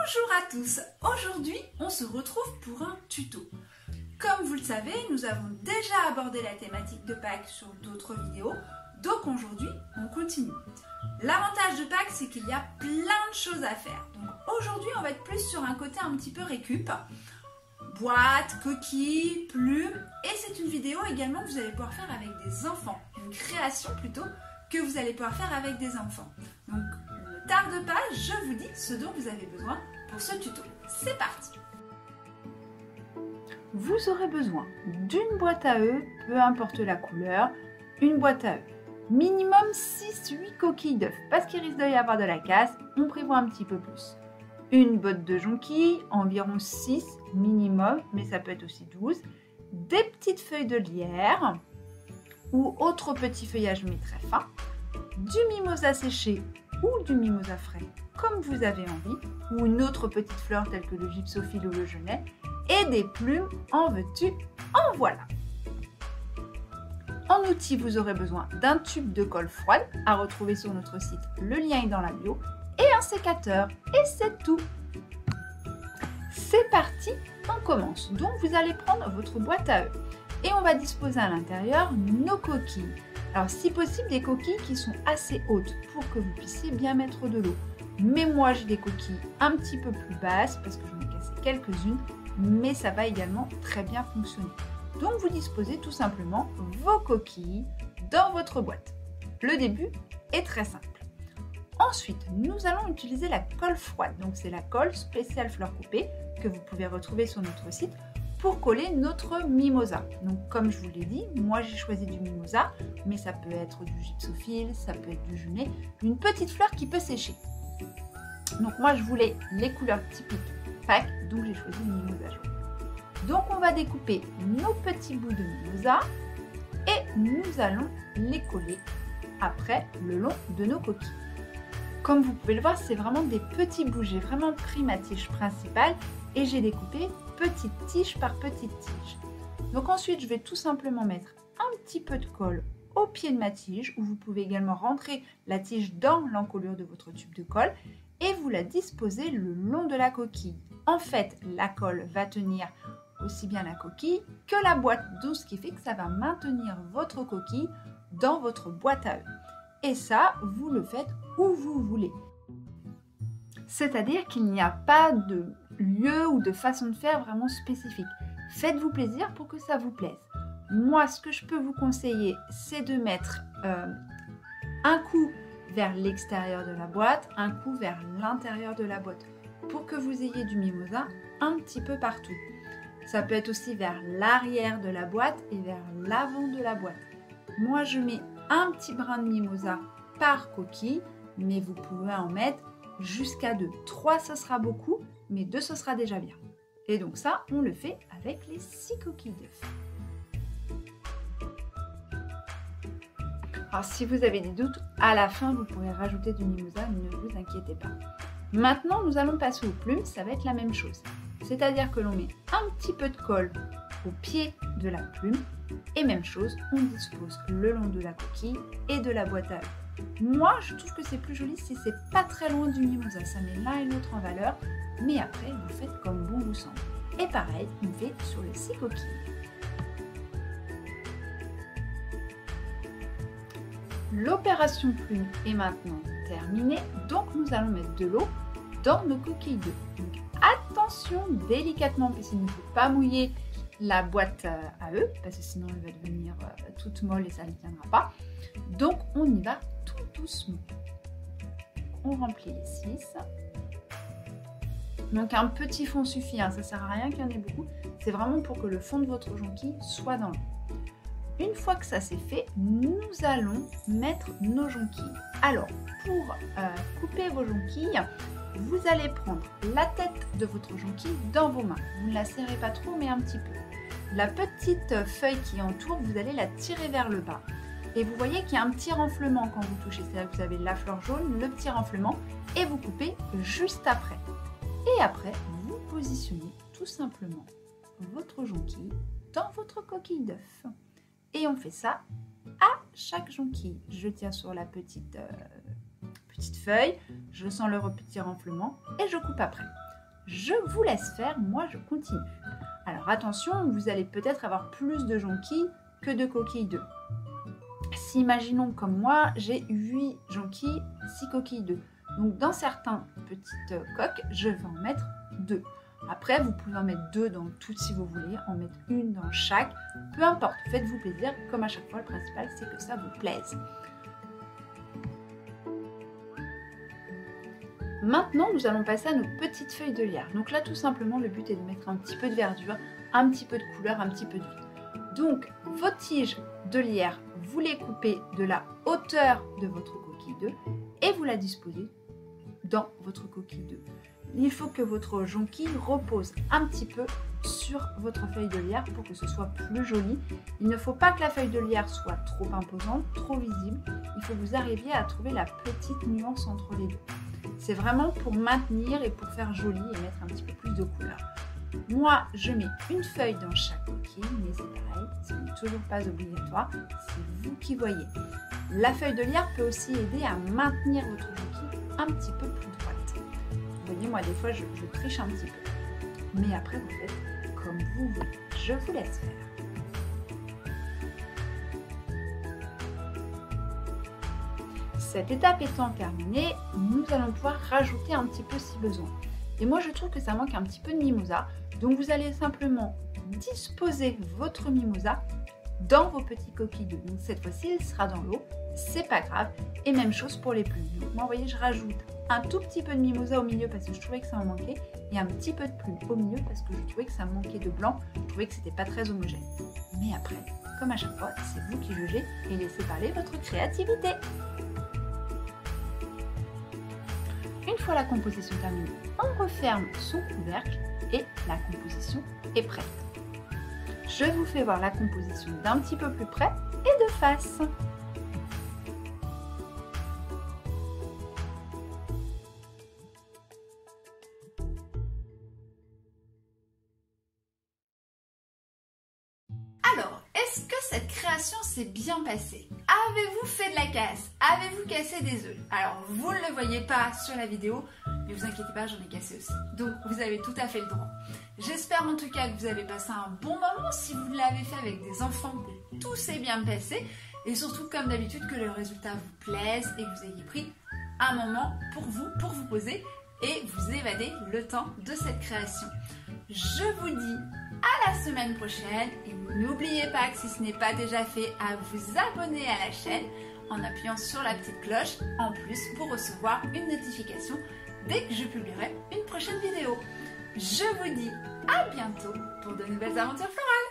Bonjour à tous, aujourd'hui on se retrouve pour un tuto. Comme vous le savez, nous avons déjà abordé la thématique de Pâques sur d'autres vidéos, donc aujourd'hui on continue. L'avantage de Pâques, c'est qu'il y a plein de choses à faire. Donc aujourd'hui on va être plus sur un côté un petit peu récup. Boîte, coquilles, plumes, et c'est une vidéo également que vous allez pouvoir faire avec des enfants, une création plutôt que vous allez pouvoir faire avec des enfants. Donc ne tarde pas, je vous dis ce dont vous avez besoin pour ce tuto. C'est parti! Vous aurez besoin d'une boîte à œufs, peu importe la couleur, une boîte à œufs. Minimum 6-8 coquilles d'œufs, parce qu'il risque d'y avoir de la casse, on prévoit un petit peu plus. Une botte de jonquilles, environ 6 minimum, mais ça peut être aussi 12. Des petites feuilles de lierre ou autre petit feuillage mais très fin. Du mimosa séché ou du mimosa frais, comme vous avez envie, ou une autre petite fleur telle que le gypsophile ou le genêt, et des plumes, en veux-tu, en voilà. En outil, vous aurez besoin d'un tube de colle froide à retrouver sur notre site, le lien est dans la bio, et un sécateur, et c'est tout. C'est parti, on commence. Donc vous allez prendre votre boîte à œufs et on va disposer à l'intérieur nos coquilles. Alors si possible des coquilles qui sont assez hautes pour que vous puissiez bien mettre de l'eau. Mais moi j'ai des coquilles un petit peu plus basses parce que j'en ai cassé quelques-unes, mais ça va également très bien fonctionner. Donc vous disposez tout simplement vos coquilles dans votre boîte. Le début est très simple. Ensuite, nous allons utiliser la colle froide. Donc c'est la colle spéciale fleur coupée que vous pouvez retrouver sur notre site pour coller notre mimosa. Donc comme je vous l'ai dit, moi j'ai choisi du mimosa, mais ça peut être du gypsophile, ça peut être du genêt, une petite fleur qui peut sécher. Donc moi je voulais les couleurs typiques Pâques, donc j'ai choisi le mimosa jaune. Donc on va découper nos petits bouts de mimosa et nous allons les coller après le long de nos coquilles. Comme vous pouvez le voir, c'est vraiment des petits bouts. J'ai vraiment pris ma tige principale et j'ai découpé petite tige par petite tige. Donc ensuite, je vais tout simplement mettre un petit peu de colle au pied de ma tige, où vous pouvez également rentrer la tige dans l'encolure de votre tube de colle et vous la disposez le long de la coquille. En fait, la colle va tenir aussi bien la coquille que la boîte, donc ce qui fait que ça va maintenir votre coquille dans votre boîte à œufs. Et ça, vous le faites où vous voulez. C'est-à-dire qu'il n'y a pas de lieu ou de façon de faire vraiment spécifique. Faites-vous plaisir pour que ça vous plaise. Moi, ce que je peux vous conseiller, c'est de mettre un coup vers l'extérieur de la boîte, un coup vers l'intérieur de la boîte, pour que vous ayez du mimosa un petit peu partout. Ça peut être aussi vers l'arrière de la boîte et vers l'avant de la boîte. Moi, je mets un petit brin de mimosa par coquille, mais vous pouvez en mettre jusqu'à 2. 3, ce sera beaucoup, mais 2, ce sera déjà bien. Et donc ça, on le fait avec les 6 coquilles d'œufs. Alors si vous avez des doutes, à la fin, vous pourrez rajouter du mimosa, ne vous inquiétez pas. Maintenant, nous allons passer aux plumes, ça va être la même chose. C'est-à-dire que l'on met un petit peu de colle au pied de la plume, et même chose, on dispose le long de la coquille et de la boîte à œufs. Moi, je trouve que c'est plus joli si c'est pas très loin du mimosa, ça met l'un et l'autre en valeur, mais après, vous faites comme bon vous semble. Et pareil, on fait sur les 6 coquilles. L'opération plume est maintenant terminée, donc nous allons mettre de l'eau dans nos coquilles d'œufs. Donc attention délicatement, puisqu'il ne faut pas mouiller la boîte à œufs, parce que sinon elle va devenir toute molle et ça ne tiendra pas. Donc on y va tout doucement. On remplit les 6. Donc un petit fond suffit, hein, ça ne sert à rien qu'il y en ait beaucoup. C'est vraiment pour que le fond de votre jonquille soit dans l'eau. Une fois que ça c'est fait, nous allons mettre nos jonquilles. Alors pour couper vos jonquilles, vous allez prendre la tête de votre jonquille dans vos mains. Vous ne la serrez pas trop, mais un petit peu. La petite feuille qui entoure, vous allez la tirer vers le bas. Et vous voyez qu'il y a un petit renflement quand vous touchez. C'est-à-dire que vous avez la fleur jaune, le petit renflement, et vous coupez juste après. Et après, vous positionnez tout simplement votre jonquille dans votre coquille d'œuf. Et on fait ça à chaque jonquille. Je tiens sur la petite feuille, je sens le petit renflement et je coupe après. Je vous laisse faire, moi je continue. Alors attention, vous allez peut-être avoir plus de jonquilles que de coquilles d'œufs. Si imaginons comme moi, j'ai 8 jonquilles, 6 coquilles d'œufs. Donc dans certains petites coques, je vais en mettre 2. Après, vous pouvez en mettre 2 dans toutes si vous voulez, en mettre une dans chaque. Peu importe, faites-vous plaisir. Comme à chaque fois, le principal, c'est que ça vous plaise. Maintenant, nous allons passer à nos petites feuilles de lierre. Donc là, tout simplement, le but est de mettre un petit peu de verdure, un petit peu de couleur, un petit peu de vie. Donc, vos tiges de lierre, vous les coupez de la hauteur de votre coquille d'œuf et vous la disposez dans votre coquille d'œuf. Il faut que votre jonquille repose un petit peu sur votre feuille de lierre pour que ce soit plus joli. Il ne faut pas que la feuille de lierre soit trop imposante, trop visible. Il faut que vous arriviez à trouver la petite nuance entre les deux. C'est vraiment pour maintenir et pour faire joli et mettre un petit peu plus de couleur. Moi, je mets une feuille dans chaque coquille, mais c'est pareil, ce n'est toujours pas obligatoire, c'est vous qui voyez. La feuille de lierre peut aussi aider à maintenir votre jonquille un petit peu plus droite. Vous voyez, moi des fois je triche un petit peu. Mais après vous faites comme vous voulez. Je vous laisse faire. Cette étape étant terminée, nous allons pouvoir rajouter un petit peu si besoin. Et moi je trouve que ça manque un petit peu de mimosa. Donc vous allez simplement disposer votre mimosa dans vos petits coquilles d'œufs. Donc cette fois-ci, il sera dans l'eau, c'est pas grave. Et même chose pour les plumes. Donc moi, vous voyez, je rajoute un tout petit peu de mimosa au milieu parce que je trouvais que ça en manquait et un petit peu de plume au milieu parce que je trouvais que ça manquait de blanc. Je trouvais que c'était pas très homogène. Mais après, comme à chaque fois, c'est vous qui jugez et laissez parler votre créativité. Une fois la composition terminée, on referme son couvercle et la composition est prête. Je vous fais voir la composition d'un petit peu plus près et de face. Alors, est-ce que cette création s'est bien passée? Avez-vous fait de la casse? Avez-vous cassé des œufs? Alors, vous ne le voyez pas sur la vidéo, mais vous inquiétez pas, j'en ai cassé aussi. Donc, vous avez tout à fait le droit. J'espère en tout cas que vous avez passé un bon moment. Si vous l'avez fait avec des enfants, que tout s'est bien passé. Et surtout, comme d'habitude, que le résultat vous plaise et que vous ayez pris un moment pour vous poser et vous évader le temps de cette création. Je vous dis à la semaine prochaine et n'oubliez pas que si ce n'est pas déjà fait, à vous abonner à la chaîne en appuyant sur la petite cloche en plus pour recevoir une notification dès que je publierai une prochaine vidéo. Je vous dis à bientôt pour de nouvelles aventures florales.